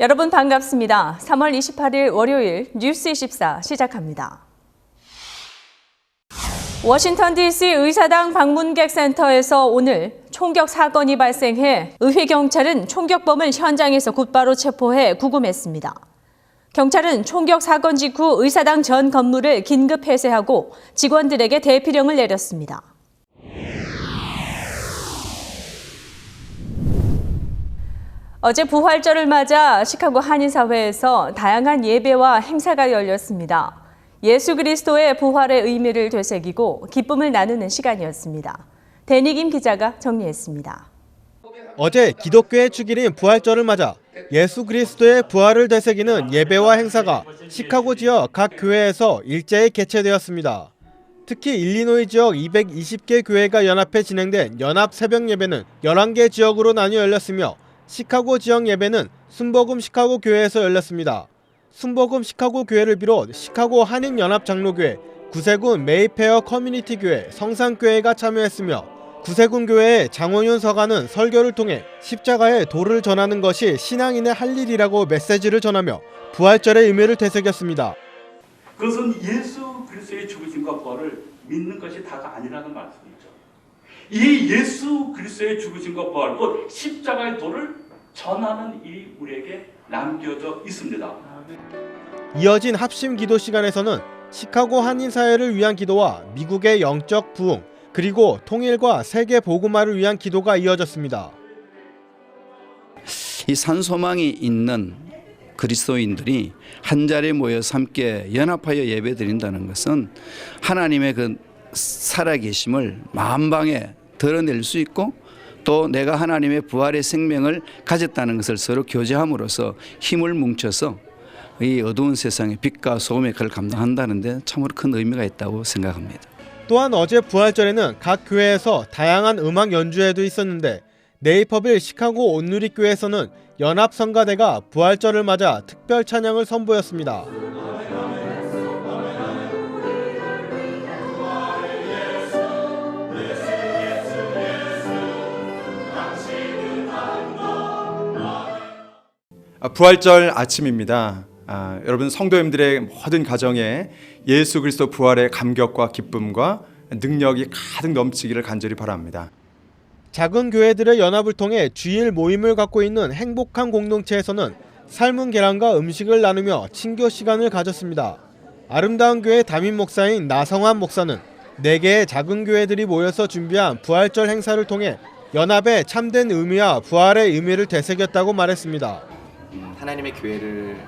여러분 반갑습니다. 3월 28일 월요일 뉴스 24 시작합니다. 워싱턴 DC 의사당 방문객 센터에서 오늘 총격 사건이 발생해 의회 경찰은 총격범을 현장에서 곧바로 체포해 구금했습니다. 경찰은 총격 사건 직후 의사당 전 건물을 긴급 폐쇄하고 직원들에게 대피령을 내렸습니다. 어제 부활절을 맞아 시카고 한인사회에서 다양한 예배와 행사가 열렸습니다. 예수 그리스도의 부활의 의미를 되새기고 기쁨을 나누는 시간이었습니다. 데니김 기자가 정리했습니다. 어제 기독교의 축일인 부활절을 맞아 예수 그리스도의 부활을 되새기는 예배와 행사가 시카고 지역 각 교회에서 일제히 개최되었습니다. 특히 일리노이 지역 220개 교회가 연합해 진행된 연합 새벽 예배는 11개 지역으로 나뉘어 열렸으며 시카고 지역 예배는 순복음 시카고 교회에서 열렸습니다. 순복음 시카고 교회를 비롯 시카고 한인연합장로교회, 구세군 메이페어 커뮤니티 교회, 성산교회가 참여했으며 구세군 교회의 장원윤 서가는 설교를 통해 십자가의 도를 전하는 것이 신앙인의 할 일이라고 메시지를 전하며 부활절의 의미를 되새겼습니다. 그것은 예수 그리스도의 죽으심과 부활을 믿는 것이 다가 아니라는 말씀이죠. 이 예수 그리스도의 죽으심과 부활, 곧 십자가의 도를 전하는 일이 우리에게 남겨져 있습니다. 이어진 합심 기도 시간에서는 시카고 한인사회를 위한 기도와 미국의 영적 부흥, 그리고 통일과 세계 복음화를 위한 기도가 이어졌습니다. 이 산소망이 있는 그리스도인들이 한자리에 모여서 함께 연합하여 예배드린다는 것은 하나님의 그 살아계심을 만방에 드러낼 수 있고 또 내가 하나님의 부활의 생명을 가졌다는 것을 서로 교제함으로써 힘을 뭉쳐서 이 어두운 세상에 빛과 소금의 역할을 감당한다는 데 참으로 큰 의미가 있다고 생각합니다. 또한 어제 부활절에는 각 교회에서 다양한 음악 연주회도 있었는데 네이퍼빌 시카고 온누리교회에서는 연합성가대가 부활절을 맞아 특별 찬양을 선보였습니다. 부활절 아침입니다. 여러분 성도님들의 모든 가정에 예수 그리스도 부활의 감격과 기쁨과 능력이 가득 넘치기를 간절히 바랍니다. 작은 교회들의 연합을 통해 주일 모임을 갖고 있는 행복한 공동체에서는 삶은 계란과 음식을 나누며 친교 시간을 가졌습니다. 아름다운 교회 담임 목사인 나성환 목사는 4개의 작은 교회들이 모여서 준비한 부활절 행사를 통해 연합의 참된 의미와 부활의 의미를 되새겼다고 말했습니다. 하나님의 교회를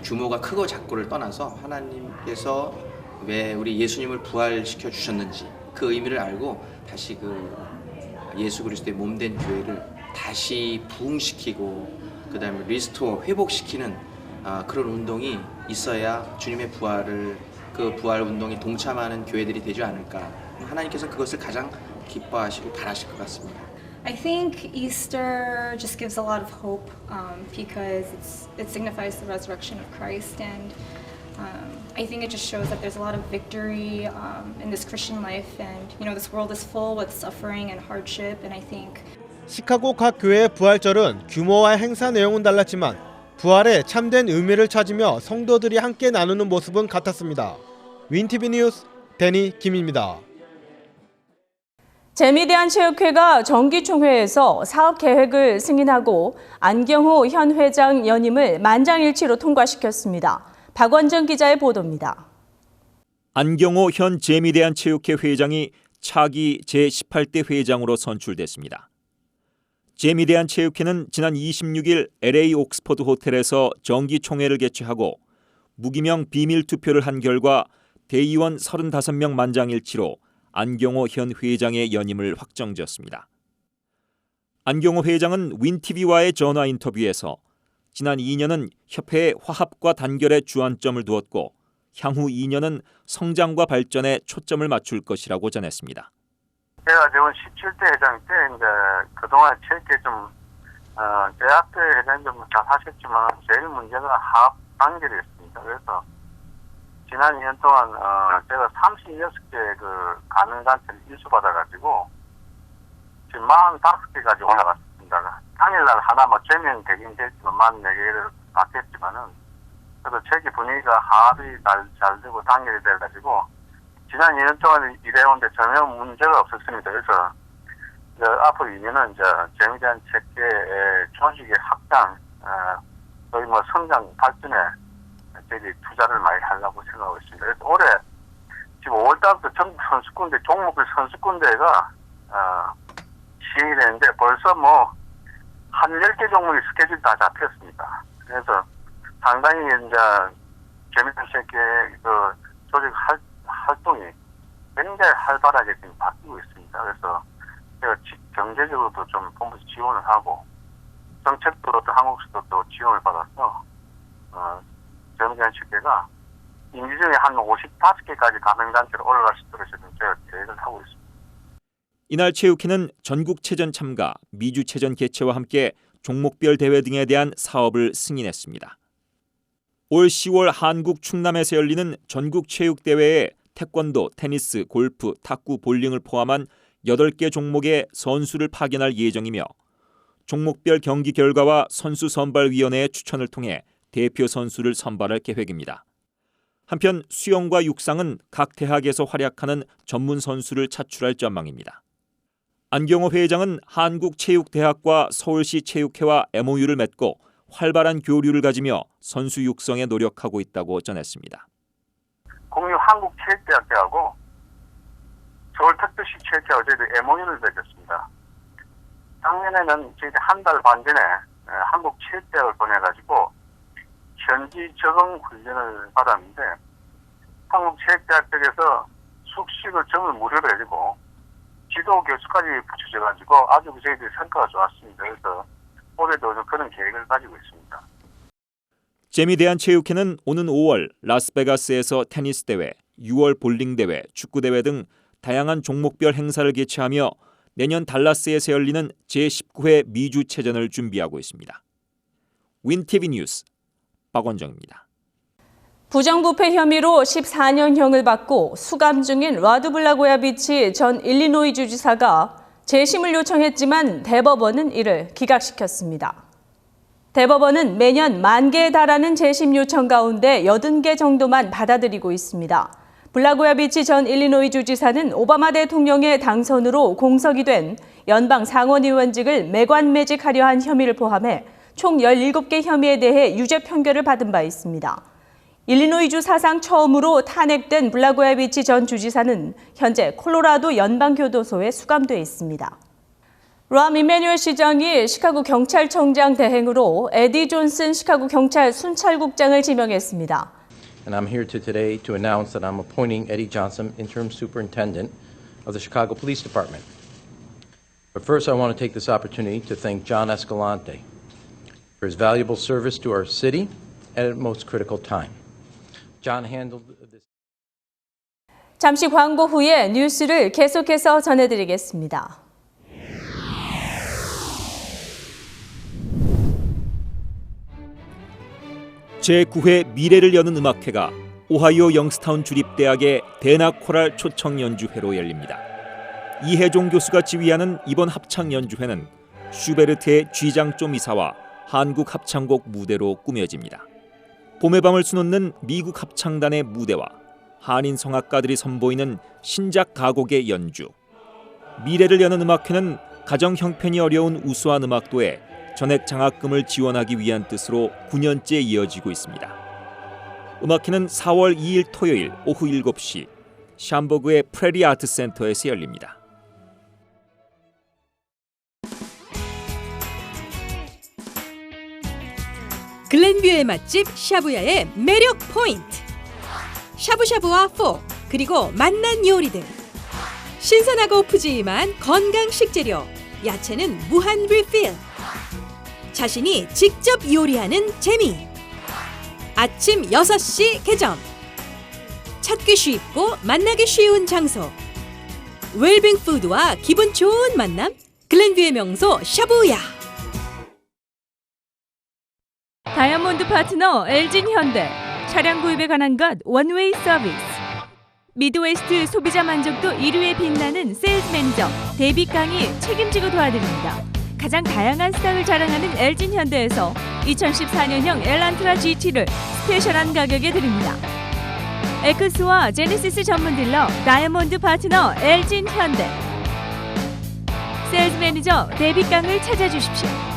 규모가 크고 작고를 떠나서 하나님께서 왜 우리 예수님을 부활시켜 주셨는지 그 의미를 알고 다시 그 예수 그리스도의 몸된 교회를 다시 부흥시키고 그다음에 리스토어 회복시키는 그런 운동이 있어야 주님의 부활을 그 부활 운동에 동참하는 교회들이 되지 않을까. 하나님께서 그것을 가장 기뻐하시고 바라실 것 같습니다. I think Easter just gives a lot of hope because it signifies the resurrection of Christ, and I think it just shows that there's a lot of victory in this Christian life, and this world is full with suffering and hardship, and I think 시카고 각 교회의 부활절은 규모와 행사 내용은 달랐지만 부활의 참된 의미를 찾으며 성도들이 함께 나누는 모습은 같았습니다. 윈티비 뉴스 데니 김입니다. 재미대한체육회가 정기총회에서 사업 계획을 승인하고 안경호 현 회장 연임을 만장일치로 통과시켰습니다. 박원정 기자의 보도입니다. 안경호 현 재미대한체육회 회장이 차기 제18대 회장으로 선출됐습니다. 재미대한체육회는 지난 26일 LA 옥스퍼드 호텔에서 정기총회를 개최하고 무기명 비밀 투표를 한 결과 대의원 35명 만장일치로 안경호 현 회장의 연임을 확정지었습니다. 안경호 회장은 윈TV와의 전화 인터뷰에서 지난 2년은 협회의 화합과 단결에 주안점을 두었고 향후 2년은 성장과 발전에 초점을 맞출 것이라고 전했습니다. 제가 지금 17대 회장 때 이제 그동안 체육회 제약대 회장님 잘 하셨지만 제일 문제가 화합 단결이었습니다. 그래서 지난 2년 동안 제가 36개 그 가맹단체를 인수받아가지고 지금 45개까지 올라갔습니다. 당일날 하나 뭐 제명 되긴 됐지만 44개를 바뀌었지만은 그래도 체계 분위기가 합이 잘 되고 단결이 돼가지고 지난 2년 동안 일해오는데 전혀 문제가 없었습니다. 그래서 앞으로 2년은 재미에 대한 체계의 조직의 확장, 거의 뭐 성장 발전에 저희들이 투자를 많이 하려고 생각하고 있습니다. 그래서 올해 지금 5월달부터 전국 선수권대, 종목별 선수권대회가 시행이 되는데 벌써 뭐 한 10개 종목이 스케줄이 다 잡혔습니다. 그래서 상당히 이제 재미있는 체계의 그 조직 활동이 굉장히 활발하게 지금 바뀌고 있습니다. 그래서 제가 경제적으로도 좀 본부에서 지원을 하고 정책적으로도 한국에서도 또 지원을 받아서 재미있는 체계가 임기 중에 한 55개까지 가맹단체로 올라갈 수 있도록 제가 계획을 하고 있습니다. 이날 체육회는 전국체전 참가, 미주체전 개최와 함께 종목별 대회 등에 대한 사업을 승인했습니다. 올 10월 한국 충남에서 열리는 전국체육대회에 태권도, 테니스, 골프, 탁구, 볼링을 포함한 8개 종목의 선수를 파견할 예정이며 종목별 경기 결과와 선수 선발위원회의 추천을 통해 대표 선수를 선발할 계획입니다. 한편 수영과 육상은 각 대학에서 활약하는 전문 선수를 차출할 전망입니다. 안경호 회장은 한국체육대학과 서울시 체육회와 MOU를 맺고 활발한 교류를 가지며 선수 육성에 노력하고 있다고 전했습니다. 공유 한국체육대학교하고 서울특별시 체육회와 저희들이 MOU를 맺었습니다. 작년에는 저희들이 한 달 반 전에 한국체육대학을 보내가지고 현지 적응 훈련을 받았는데 한국체육대학 쪽에서 숙식을 전부 무료로 해주고 지도 교수까지 붙여져가지고 아주 저희들이 성과가 좋았습니다. 그래서 올해도 그런 계획을 가지고 있습니다. 재미대한체육회는 오는 5월 라스베가스에서 테니스 대회, 6월 볼링 대회, 축구 대회 등 다양한 종목별 행사를 개최하며 내년 달라스에서 열리는 제19회 미주체전을 준비하고 있습니다. 윈TV 뉴스 박원정입니다. 부정부패 혐의로 14년형을 받고 수감 중인 라드 블라고야비치 전 일리노이 주지사가 재심을 요청했지만 대법원은 이를 기각시켰습니다. 대법원은 매년 10,000개에 달하는 재심 요청 가운데 80개 정도만 받아들이고 있습니다. 블라고야비치 전 일리노이 주지사는 오바마 대통령의 당선으로 공석이 된 연방 상원의원직을 매관매직하려 한 혐의를 포함해 총 17개 혐의에 대해 유죄 판결을 받은 바 있습니다. 일리노이주 사상 처음으로 탄핵된 블라고야비치 전 주지사는 현재 콜로라도 연방교도소에 수감돼 있습니다. 람 이메뉴얼 시장이 시카고 경찰청장 대행으로 에디 존슨 시카고 경찰 순찰국장을 지명했습니다. And I'm here today to announce that I'm appointing Eddie Johnson interim superintendent of the Chicago Police Department. But first I want to take this opportunity to thank John Escalante for his valuable service to our city at a most critical time. John handled this. 잠시 광고 후에 뉴스를 계속해서 전해드리겠습니다. 제9회 미래를 여는 음악회가 오하이오 영스타운 주립대학의 대낮코랄 초청 연주회로 열립니다. 이혜종 교수가 지휘하는 이번 합창 연주회는 슈베르트의 쥐장조 미사와 한국 합창곡 무대로 꾸며집니다. 봄의 밤을 수놓는 미국 합창단의 무대와 한인 성악가들이 선보이는 신작 가곡의 연주. 미래를 여는 음악회는 가정 형편이 어려운 우수한 음악도에 전액 장학금을 지원하기 위한 뜻으로 9년째 이어지고 있습니다. 음악회는 4월 2일 토요일 오후 7시 샴버그의 프레리 아트 센터에서 열립니다. 글렌뷰의 맛집 샤브야의 매력 포인트. 샤브샤브와 포 그리고 맛난 요리들. 신선하고 푸짐한 건강 식재료. 야채는 무한 리필. 자신이 직접 요리하는 재미. 아침 6시 개점. 찾기 쉽고 만나기 쉬운 장소. 웰빙 푸드와 기분 좋은 만남. 글렌뷰의 명소 샤브야. 다이아몬드 파트너 LG현대. 차량 구입에 관한 것 원웨이 서비스. 미드웨스트 소비자 만족도 1위에 빛나는 세일즈 매니저 데이빗 강이 책임지고 도와드립니다. 가장 다양한 스탁을 자랑하는 LG 현대에서 2014년형 엘란트라 GT를 스페셜한 가격에 드립니다. 에크스와 제네시스 전문 딜러 다이아몬드 파트너 LG 현대. 세일즈 매니저 데이빗강을 찾아주십시오.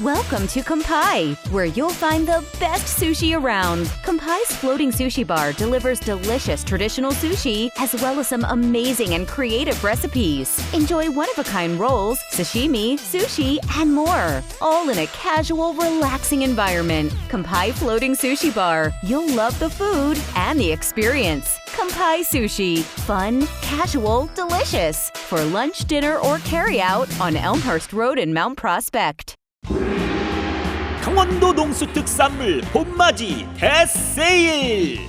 Welcome to Kampai, where you'll find the best sushi around. Kampai's floating sushi bar delivers delicious traditional sushi as well as some amazing and creative recipes. Enjoy one-of-a-kind rolls, sashimi, sushi, and more, all in a casual, relaxing environment. Kampai Floating Sushi Bar. You'll love the food and the experience. Kampai Sushi. Fun, casual, delicious. For lunch, dinner, or carry-out on Elmhurst Road in Mount Prospect. 강원도 농수 특산물 봄맞이 대세일!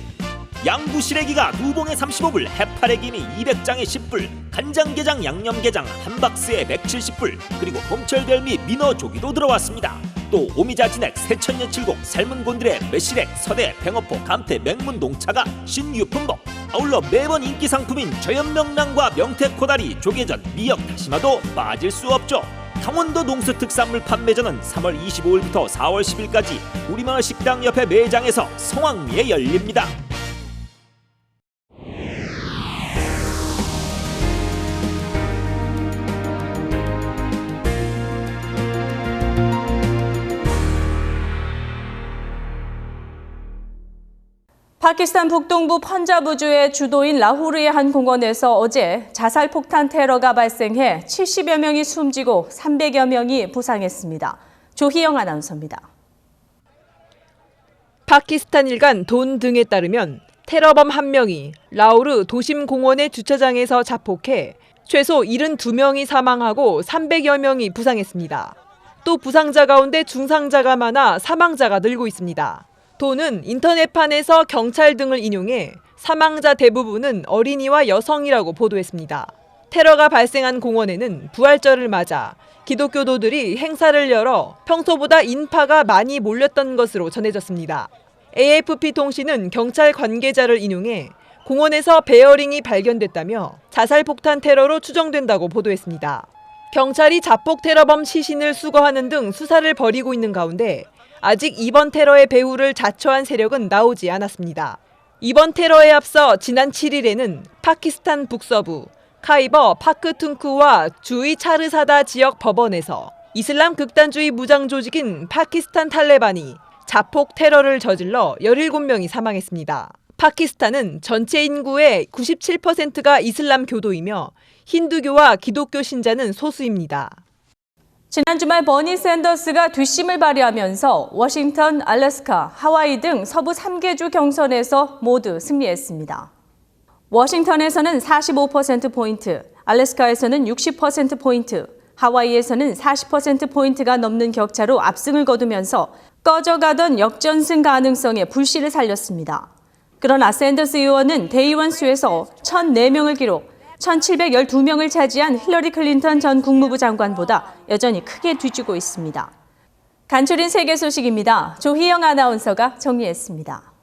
양구 시래기가 2봉에 35불, 해파래김이 200장에 10불, 간장게장, 양념게장 한 박스에 170불, 그리고 봄철 별미 민어 조기도 들어왔습니다. 또 오미자 진액, 새천년 칠곡, 삶은 곤드레, 매실액, 서대, 뱅어포, 감태, 맹문 농차가 신유품목. 아울러 매번 인기 상품인 저염명란과 명태 코다리, 조개전, 미역, 다시마도 빠질 수 없죠. 강원도 농수특산물 판매전은 3월 25일부터 4월 10일까지 우리마을 식당 옆에 매장에서 성황리에 열립니다. 파키스탄 북동부 펀자브주의 주도인 라후르의 한 공원에서 어제 자살폭탄 테러가 발생해 70여 명이 숨지고 300여 명이 부상했습니다. 조희영 아나운서입니다. 파키스탄 일간 돈 등에 따르면 테러범 한 명이 라후르 도심 공원의 주차장에서 자폭해 최소 72명이 사망하고 300여 명이 부상했습니다. 또 부상자 가운데 중상자가 많아 사망자가 늘고 있습니다. 돈은 인터넷판에서 경찰 등을 인용해 사망자 대부분은 어린이와 여성이라고 보도했습니다. 테러가 발생한 공원에는 부활절을 맞아 기독교도들이 행사를 열어 평소보다 인파가 많이 몰렸던 것으로 전해졌습니다. AFP 통신은 경찰 관계자를 인용해 공원에서 베어링이 발견됐다며 자살폭탄 테러로 추정된다고 보도했습니다. 경찰이 자폭 테러범 시신을 수거하는 등 수사를 벌이고 있는 가운데 아직 이번 테러의 배후를 자초한 세력은 나오지 않았습니다. 이번 테러에 앞서 지난 7일에는 파키스탄 북서부 카이버 파크툰크와 주의 차르사다 지역 법원에서 이슬람 극단주의 무장 조직인 파키스탄 탈레반이 자폭 테러를 저질러 17명이 사망했습니다. 파키스탄은 전체 인구의 97%가 이슬람 교도이며 힌두교와 기독교 신자는 소수입니다. 지난 주말 버니 샌더스가 뒷심을 발휘하면서 워싱턴, 알래스카, 하와이 등 서부 3개 주 경선에서 모두 승리했습니다. 워싱턴에서는 45%포인트, 알래스카에서는 60%포인트, 하와이에서는 40%포인트가 넘는 격차로 압승을 거두면서 꺼져가던 역전승 가능성에 불씨를 살렸습니다. 그러나 샌더스 의원은 대의원 수에서 1,004명을 기록, 1,712명을 차지한 힐러리 클린턴 전 국무부 장관보다 여전히 크게 뒤지고 있습니다. 간추린 세계 소식입니다. 조희영 아나운서가 정리했습니다.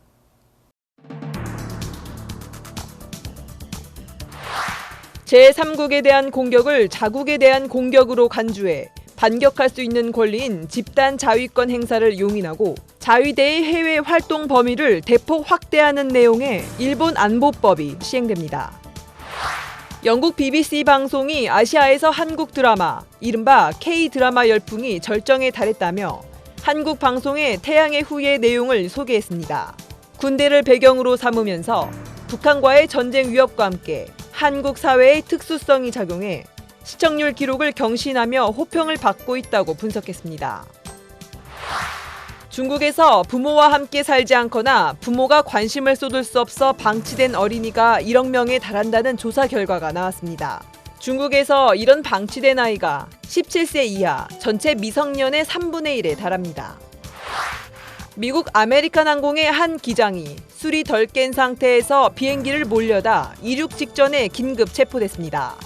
제3국에 대한 공격을 자국에 대한 공격으로 간주해 반격할 수 있는 권리인 집단 자위권 행사를 용인하고 자위대의 해외 활동 범위를 대폭 확대하는 내용의 일본 안보법이 시행됩니다. 영국 BBC 방송이 아시아에서 한국 드라마, 이른바 K-드라마 열풍이 절정에 달했다며 한국 방송의 태양의 후예 내용을 소개했습니다. 군대를 배경으로 삼으면서 북한과의 전쟁 위협과 함께 한국 사회의 특수성이 작용해 시청률 기록을 경신하며 호평을 받고 있다고 분석했습니다. 중국에서 부모와 함께 살지 않거나 부모가 관심을 쏟을 수 없어 방치된 어린이가 1억 명에 달한다는 조사 결과가 나왔습니다. 중국에서 이런 방치된 아이가 17세 이하 전체 미성년의 3분의 1에 달합니다. 미국 아메리칸 항공의 한 기장이 술이 덜 깬 상태에서 비행기를 몰려다 이륙 직전에 긴급 체포됐습니다.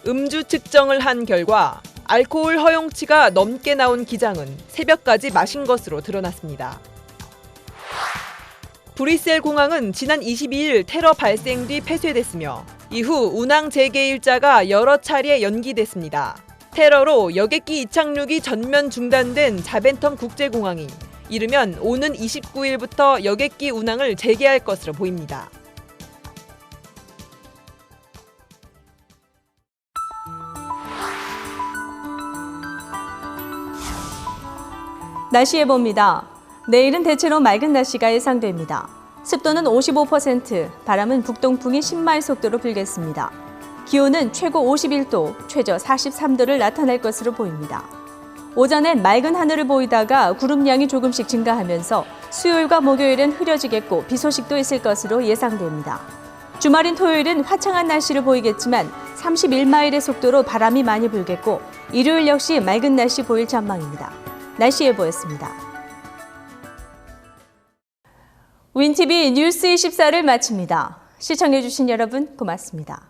음주 측정을 한 결과 알코올 허용치가 넘게 나온 기장은 새벽까지 마신 것으로 드러났습니다. 브뤼셀 공항은 지난 22일 테러 발생 뒤 폐쇄됐으며 이후 운항 재개 일자가 여러 차례 연기됐습니다. 테러로 여객기 이착륙이 전면 중단된 자벤텀 국제공항이 이르면 오는 29일부터 여객기 운항을 재개할 것으로 보입니다. 날씨 예보입니다. 내일은 대체로 맑은 날씨가 예상됩니다. 습도는 55%, 바람은 북동풍이 10마일 속도로 불겠습니다. 기온은 최고 51도, 최저 43도를 나타낼 것으로 보입니다. 오전엔 맑은 하늘을 보이다가 구름량이 조금씩 증가하면서 수요일과 목요일은 흐려지겠고 비 소식도 있을 것으로 예상됩니다. 주말인 토요일은 화창한 날씨를 보이겠지만 31마일의 속도로 바람이 많이 불겠고 일요일 역시 맑은 날씨 보일 전망입니다. 날씨 예보였습니다. 윈TV 뉴스 24를 마칩니다. 시청해주신 여러분 고맙습니다.